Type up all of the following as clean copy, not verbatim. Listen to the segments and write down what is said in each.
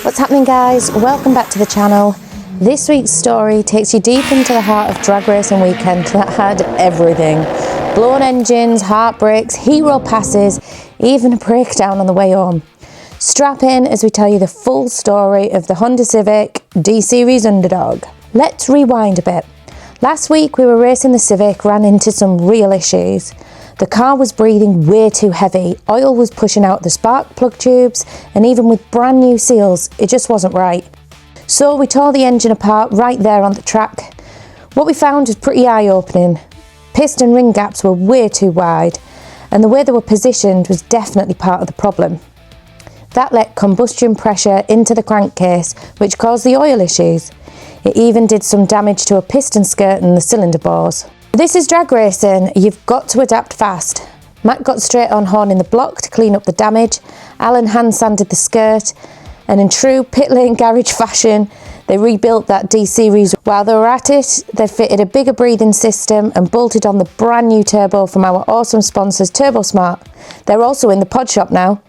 What's happening, guys? Welcome back to the channel. This week's story takes you deep into the heart of drag racing weekend that had everything. Blown engines, heartbreaks, hero passes, even a breakdown on the way home. Strap in as we tell you the full story of the Honda Civic D-Series underdog. Let's rewind a bit. Last week we were racing the Civic, ran into some real issues. The car was breathing way too heavy, oil was pushing out the spark plug tubes, and even with brand new seals, it just wasn't right. So we tore the engine apart right there on the track. What we found was pretty eye-opening. Piston ring gaps were way too wide, and the way they were positioned was definitely part of the problem. That let combustion pressure into the crankcase, which caused the oil issues. It even did some damage to a piston skirt and the cylinder bores. This is drag racing, you've got to adapt fast. Matt got straight on horn in the block to clean up the damage, Alan hand sanded the skirt, and in true pit lane garage fashion, they rebuilt that D-Series. While they were at it, they fitted a bigger breathing system and bolted on the brand new turbo from our awesome sponsors Turbo Smart. They're also in the pod shop now.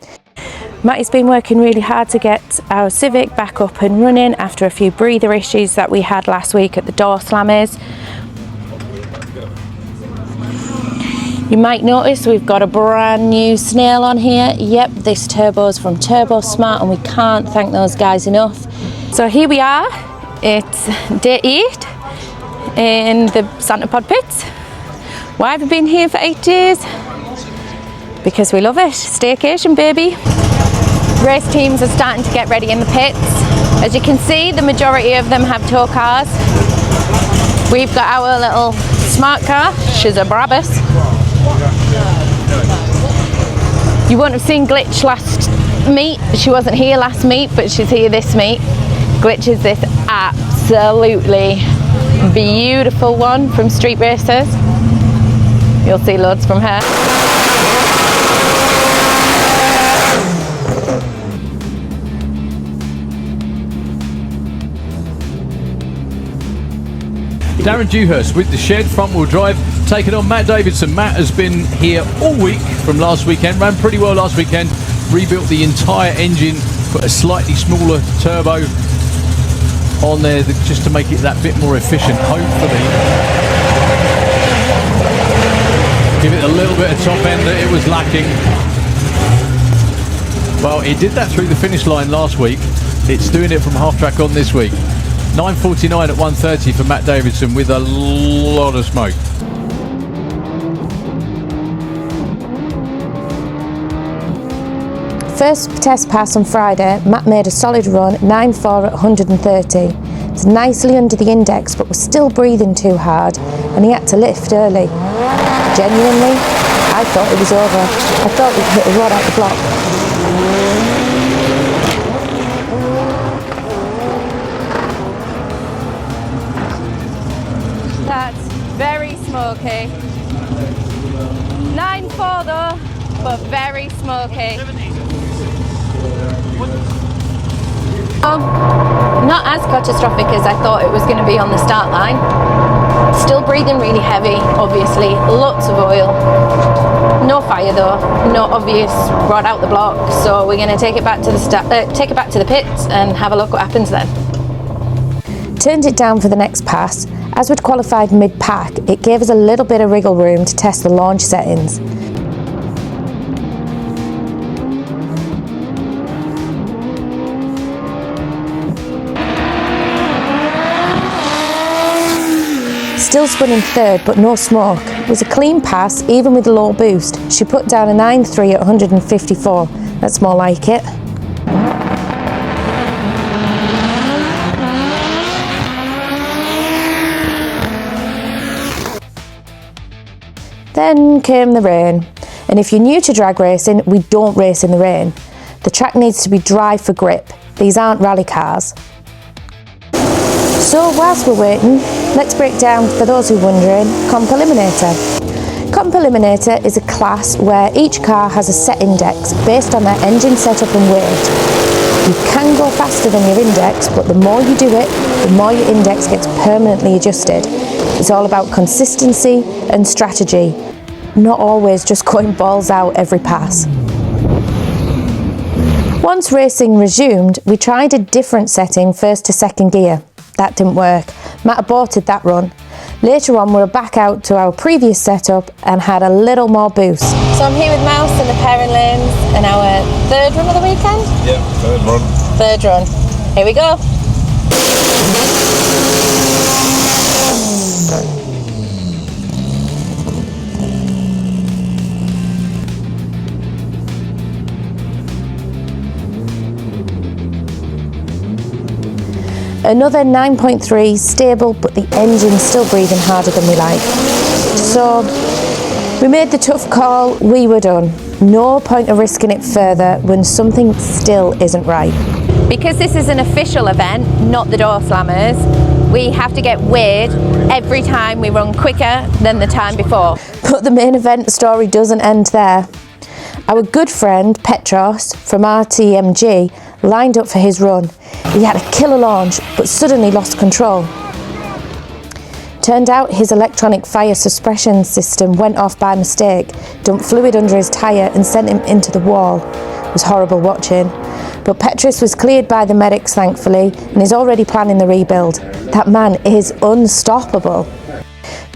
Matty's been working really hard to get our Civic back up and running after a few breather issues that we had last week at the door slammers. You might notice we've got a brand new snail on here. Yep, this turbo's from Turbo Smart and we can't thank those guys enough. So here we are, it's day 8 in the Santa Pod pits. Why have we been here for 8 days? Because we love it, staycation baby. Race teams are starting to get ready in the pits. As you can see, the majority of them have tow cars. We've got our little smart car, she's a Brabus. You won't have seen Glitch last meet. She wasn't here last meet, but she's here this meet. Glitch is this absolutely beautiful one from Street Racers. You'll see loads from her. Darren Dewhurst with the shed front wheel drive, taking on Matt Davidson. Matt has been here all week from last weekend, ran pretty well last weekend, rebuilt the entire engine, put a slightly smaller turbo on there just to make it that bit more efficient, hopefully. Give it a little bit of top end that it was lacking. Well, it did that through the finish line last week. It's doing it from half track on this week. 9:49 at 1:30 for Matt Davidson with a lot of smoke. First test pass on Friday, Matt made a solid run, 9.4 at 130. It's nicely under the index, but was still breathing too hard, and he had to lift early. Genuinely, I thought it was over. I thought he'd hit a rod out the block. That's very smoky. 9.4 though, but very smoky. Not as catastrophic as I thought it was going to be on the start line. Still breathing really heavy, obviously, lots of oil. No fire though, no obvious rod out the block. So we're going to take it back to the pits and have a look what happens then. Turned it down for the next pass. As we'd qualified mid-pack, it gave us a little bit of wriggle room to test the launch settings. Still spinning third, but no smoke. It was a clean pass, even with a low boost. She put down a 9.3 at 154. That's more like it. Then came the rain, and if you're new to drag racing, we don't race in the rain. The track needs to be dry for grip. These aren't rally cars. So whilst we're waiting, let's break down, for those who are wondering, Comp Eliminator. Comp Eliminator is a class where each car has a set index based on their engine setup and weight. You can go faster than your index, but the more you do it, the more your index gets permanently adjusted. It's all about consistency and strategy, not always just going balls out every pass. Once racing resumed, we tried a different setting, first to second gear. That didn't work. Matt aborted that run. Later on, we were back out to our previous setup and had a little more boost. So I'm here with Mouse and the pairing lanes and our third run of the weekend? Yeah, third run. Third run. Here we go. Another 9.3, stable, but the engine's still breathing harder than we like. So we made the tough call, we were done. No point of risking it further when something still isn't right. Because this is an official event, not the door slammers, we have to get weighed every time we run quicker than the time before. But the main event story doesn't end there. Our good friend Petros from RTMG lined up for his run. He had a killer launch, but suddenly lost control. Turned out his electronic fire suppression system went off by mistake, dumped fluid under his tyre and sent him into the wall. It was horrible watching. But Petros was cleared by the medics, thankfully, and is already planning the rebuild. That man is unstoppable.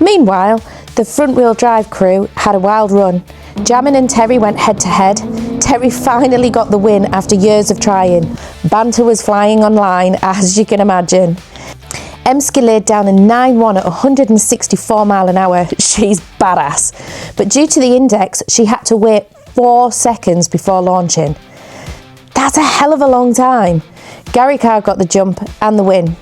Meanwhile, the front-wheel drive crew had a wild run. Jamin and Terry went head-to-head. Terry finally got the win after years of trying. Banter was flying online, as you can imagine. Emski laid down a 9.1 at 164 mile an hour. She's badass. But due to the index, she had to wait 4 seconds before launching. That's a hell of a long time. Gary Carr got the jump and the win.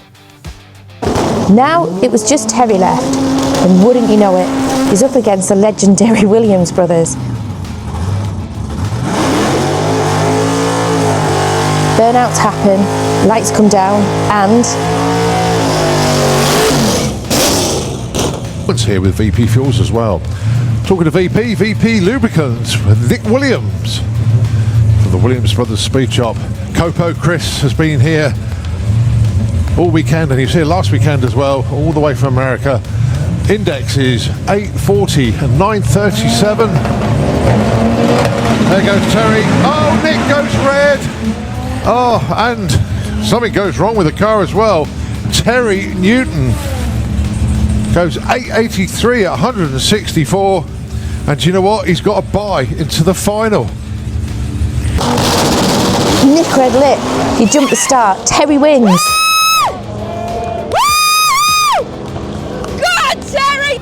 Now it was just Terry left, and wouldn't you know it, he's up against the legendary Williams brothers. Burnouts happen, lights come down, and It's here with VP Fuels as well. Talking to VP Lubricants with Nick Williams from the Williams Brothers Speed Shop. Copo Chris has been here all weekend, and he was here last weekend as well, all the way from America. Index is 840 and 937. There goes Terry. Oh, Nick goes red. Oh, and something goes wrong with the car as well. Terry Newton goes 883 at 164. And do you know what? He's got a bye into the final. Nick red lit. He jumped the start. Terry wins.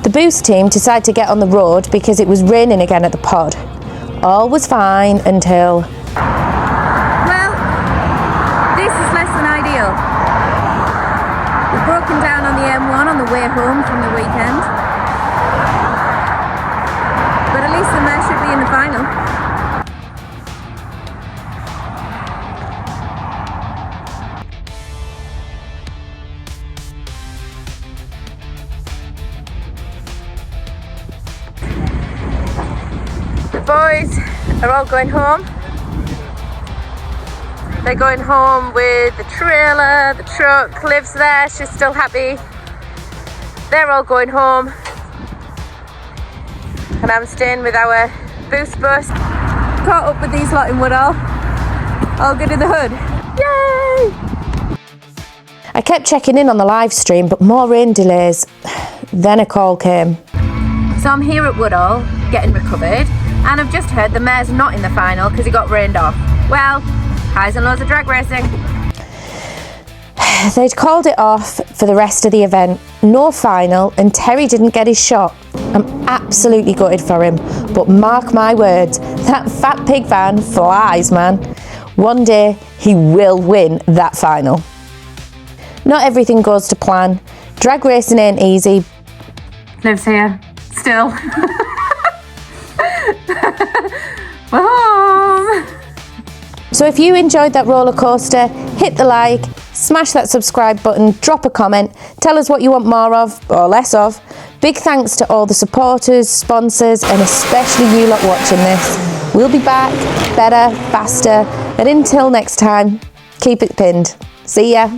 The boost team decided to get on the road because it was raining again at the pod. All was fine until... Well, this is less than ideal. We've broken down on the M1 on the way home from the weekend. But at least the mare should be in the final. The boys are all going home. They're going home with the trailer, the truck. Liv's there, she's still happy. They're all going home. And I'm staying with our boost bus. Caught up with these lot in Woodall. All good in the hood. Yay! I kept checking in on the live stream, but more rain delays. Then a call came. So I'm here at Woodall, getting recovered. And I've just heard the mare's not in the final because he got rained off. Well, highs and lows of drag racing. They'd called it off for the rest of the event. No final, and Terry didn't get his shot. I'm absolutely gutted for him, but mark my words, that fat pig van flies, man. One day, he will win that final. Not everything goes to plan. Drag racing ain't easy. Liv's here, still. We're home. So if you enjoyed that roller coaster, hit the like, smash that subscribe button, drop a comment, tell us what you want more of or less of. Big thanks to all the supporters, sponsors, and especially you lot watching this. We'll be back better, faster, and until next time, keep it pinned. See ya.